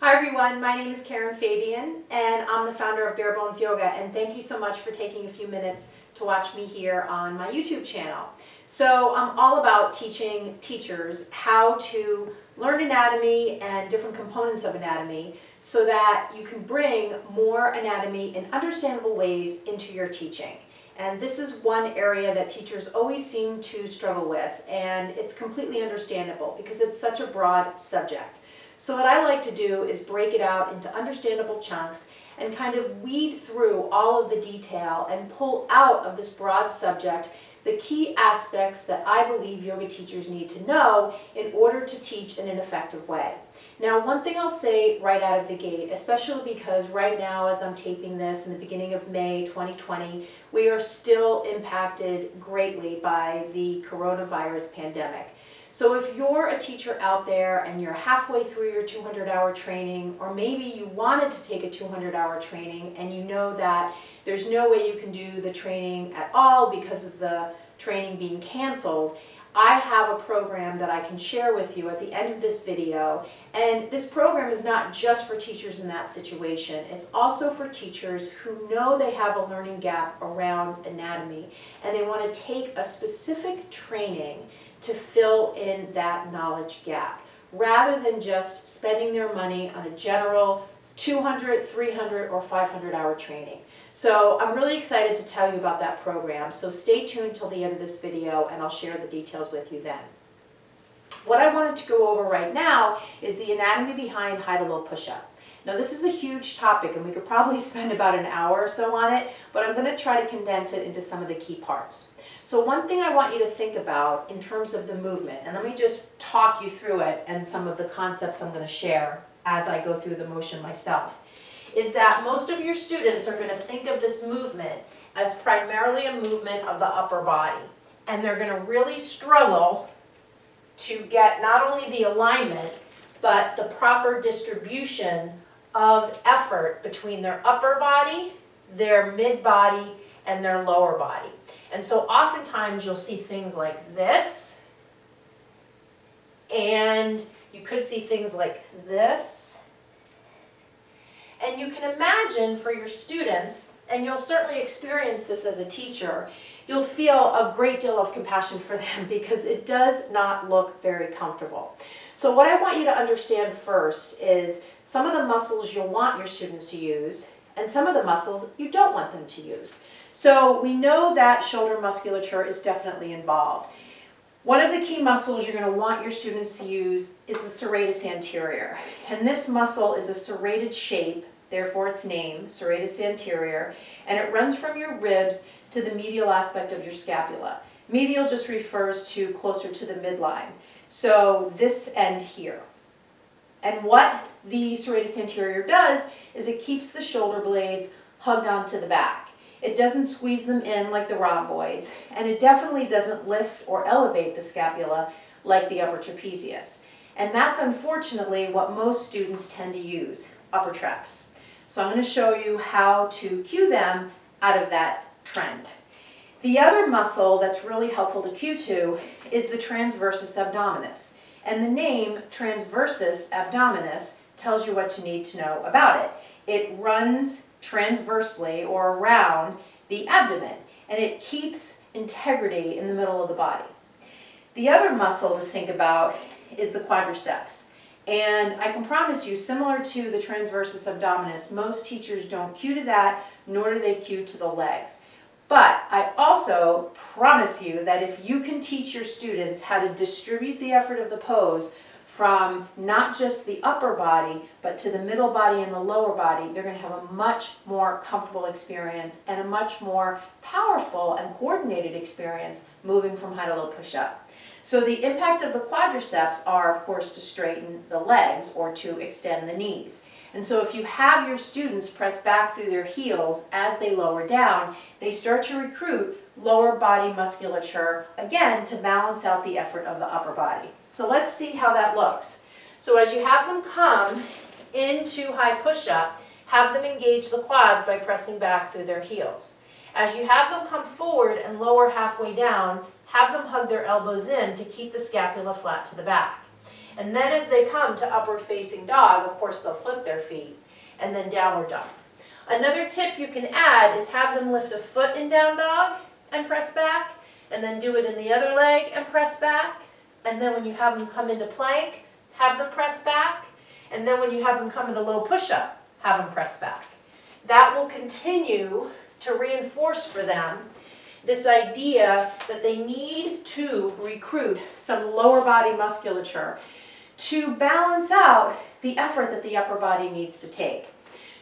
Hi everyone, my name is Karen Fabian and I'm the founder of Bare Bones Yoga, and thank you so much for taking a few minutes to watch me here on my YouTube channel. So I'm all about teaching teachers how to learn anatomy and different components of anatomy so that you can bring more anatomy in understandable ways into your teaching. And this is one area that teachers always seem to struggle with, and it's completely understandable because it's such a broad subject. So what I like to do is break it out into understandable chunks and kind of weed through all of the detail and pull out of this broad subject the key aspects that I believe yoga teachers need to know in order to teach in an effective way. Now, one thing I'll say right out of the gate, especially because right now as I'm taping this in the beginning of May 2020, we are still impacted greatly by the coronavirus pandemic. So if you're a teacher out there and you're halfway through your 200-hour training, or maybe you wanted to take a 200-hour training and you know that there's no way you can do the training at all because of the training being canceled, I have a program that I can share with you at the end of this video. And this program is not just for teachers in that situation. It's also for teachers who know they have a learning gap around anatomy and they want to take a specific training to fill in that knowledge gap, rather than just spending their money on a general 200, 300, or 500-hour training. So I'm really excited to tell you about that program, so stay tuned till the end of this video and I'll share the details with you then. What I wanted to go over right now is the anatomy behind high to low push-up. Now this is a huge topic and we could probably spend about an hour or so on it, but I'm going to try to condense it into some of the key parts. So one thing I want you to think about in terms of the movement, and let me just talk you through it and some of the concepts I'm going to share as I go through the motion myself, is that most of your students are going to think of this movement as primarily a movement of the upper body. And they're going to really struggle to get not only the alignment, but the proper distribution of effort between their upper body, their mid body, and their lower body. And so oftentimes you'll see things like this, and you could see things like this. And you can imagine for your students, and you'll certainly experience this as a teacher, you'll feel a great deal of compassion for them because it does not look very comfortable. So what I want you to understand first is some of the muscles you'll want your students to use and some of the muscles you don't want them to use. So we know that shoulder musculature is definitely involved. One of the key muscles you're going to want your students to use is the serratus anterior. And this muscle is a serrated shape, therefore its name, serratus anterior, and it runs from your ribs to the medial aspect of your scapula. Medial just refers to closer to the midline. So this end here. And what the serratus anterior does is it keeps the shoulder blades hugged onto the back. It doesn't squeeze them in like the rhomboids, and it definitely doesn't lift or elevate the scapula like the upper trapezius. And that's unfortunately what most students tend to use, upper traps. So I'm going to show you how to cue them out of that trend. The other muscle that's really helpful to cue to is the transversus abdominis. And the name transversus abdominis tells you what you need to know about it. It runs transversely or around the abdomen, and it keeps integrity in the middle of the body. The other muscle to think about is the quadriceps. And I can promise you, similar to the transversus abdominis, most teachers don't cue to that, nor do they cue to the legs. But I also promise you that if you can teach your students how to distribute the effort of the pose from not just the upper body, but to the middle body and the lower body, they're going to have a much more comfortable experience and a much more powerful and coordinated experience moving from high to low push-up. So the impact of the quadriceps are, of course, to straighten the legs or to extend the knees. And so if you have your students press back through their heels as they lower down, they start to recruit lower body musculature, again, to balance out the effort of the upper body. So let's see how that looks. So as you have them come into high push-up, have them engage the quads by pressing back through their heels. As you have them come forward and lower halfway down, have them hug their elbows in to keep the scapula flat to the back. And then as they come to upward facing dog, of course they'll flip their feet, and then downward dog. Another tip you can add is have them lift a foot in down dog and press back, and then do it in the other leg and press back. And then when you have them come into plank, have them press back. And then when you have them come into low push-up, have them press back. That will continue to reinforce for them this idea that they need to recruit some lower body musculature to balance out the effort that the upper body needs to take.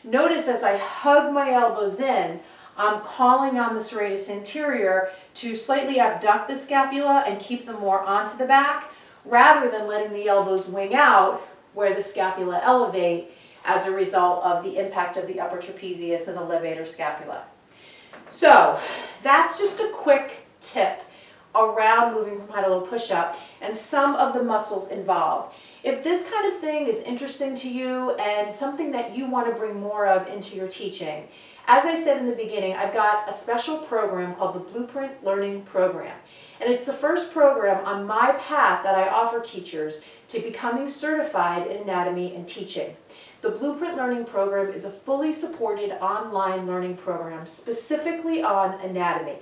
Notice as I hug my elbows in, I'm calling on the serratus anterior to slightly abduct the scapula and keep them more onto the back, rather than letting the elbows wing out where the scapula elevate as a result of the impact of the upper trapezius and the levator scapula. So that's just a quick tip around moving from high to low push-up and some of the muscles involved. If this kind of thing is interesting to you and something that you want to bring more of into your teaching, as I said in the beginning, I've got a special program called the Blueprint Learning Program. And it's the first program on my path that I offer teachers to becoming certified in anatomy and teaching. The Blueprint Learning Program is a fully supported online learning program specifically on anatomy.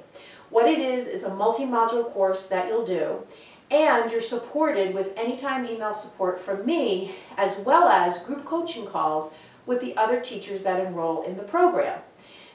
What it is a multi-module course that you'll do, and you're supported with anytime email support from me, as well as group coaching calls with the other teachers that enroll in the program.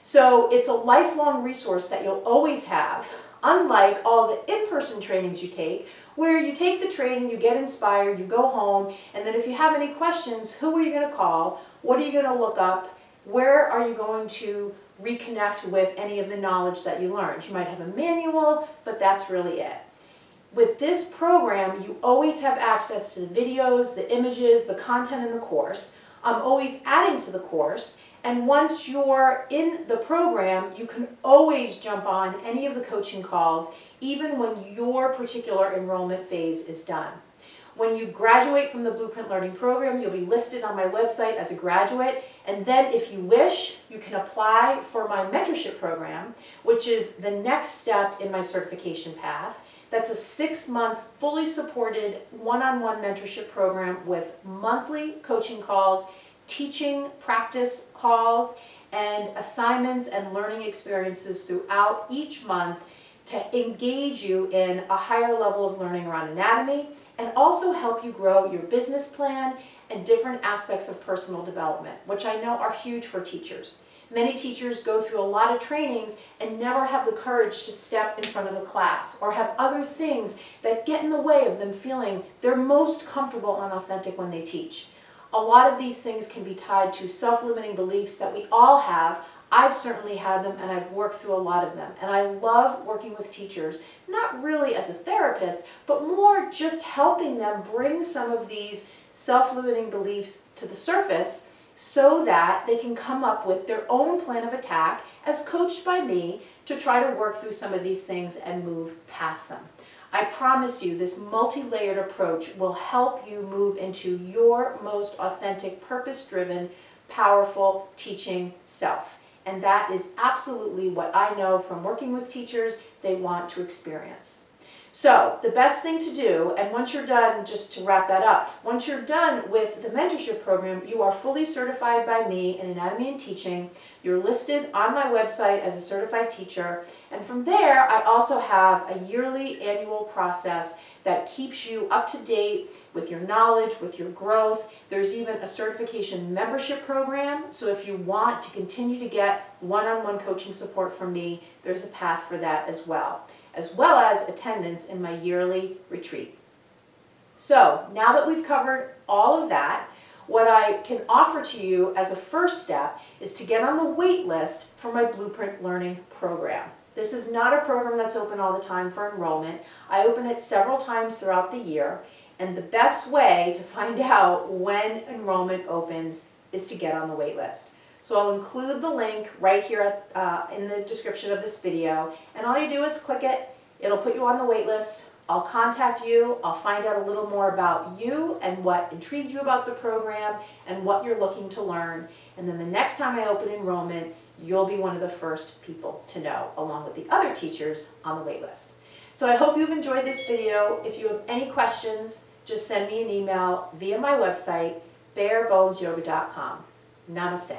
So it's a lifelong resource that you'll always have, unlike all the in-person trainings you take, where you take the training, you get inspired, you go home, and then if you have any questions, who are you going to call? What are you going to look up? Where are you going to reconnect with any of the knowledge that you learned? You might have a manual, but that's really it. With this program, you always have access to the videos, the images, the content in the course. I'm always adding to the course, and once you're in the program, you can always jump on any of the coaching calls, even when your particular enrollment phase is done. When you graduate from the Blueprint Learning Program, you'll be listed on my website as a graduate, and then if you wish, you can apply for my mentorship program, which is the next step in my certification path. That's a 6-month, fully supported, one-on-one mentorship program with monthly coaching calls, teaching practice calls, and assignments and learning experiences throughout each month to engage you in a higher level of learning around anatomy and also help you grow your business plan and different aspects of personal development, which I know are huge for teachers. Many teachers go through a lot of trainings and never have the courage to step in front of a class or have other things that get in the way of them feeling they're most comfortable and authentic when they teach. A lot of these things can be tied to self-limiting beliefs that we all have. I've certainly had them, and I've worked through a lot of them. And I love working with teachers, not really as a therapist, but more just helping them bring some of these self-limiting beliefs to the surface so that they can come up with their own plan of attack as coached by me to try to work through some of these things and move past them. I promise you this multi-layered approach will help you move into your most authentic, purpose-driven, powerful teaching self. And that is absolutely what I know from working with teachers they want to experience. So the best thing to do, and once you're done, just to wrap that up, once you're done with the mentorship program, you are fully certified by me in anatomy and teaching. You're listed on my website as a certified teacher. And from there, I also have a yearly annual process that keeps you up to date with your knowledge, with your growth. There's even a certification membership program. So if you want to continue to get one-on-one coaching support from me, there's a path for that as well as attendance in my yearly retreat. So now that we've covered all of that, what I can offer to you as a first step is to get on the wait list for my Blueprint Learning Program. This is not a program that's open all the time for enrollment. I open it several times throughout the year, and the best way to find out when enrollment opens is to get on the wait list. So I'll include the link right here in the description of this video, and all you do is click it. It'll put you on the wait list. I'll contact you. I'll find out a little more about you and what intrigued you about the program and what you're looking to learn. And then the next time I open enrollment, you'll be one of the first people to know, along with the other teachers on the wait list. So I hope you've enjoyed this video. If you have any questions, just send me an email via my website, barebonesyoga.com. Namaste.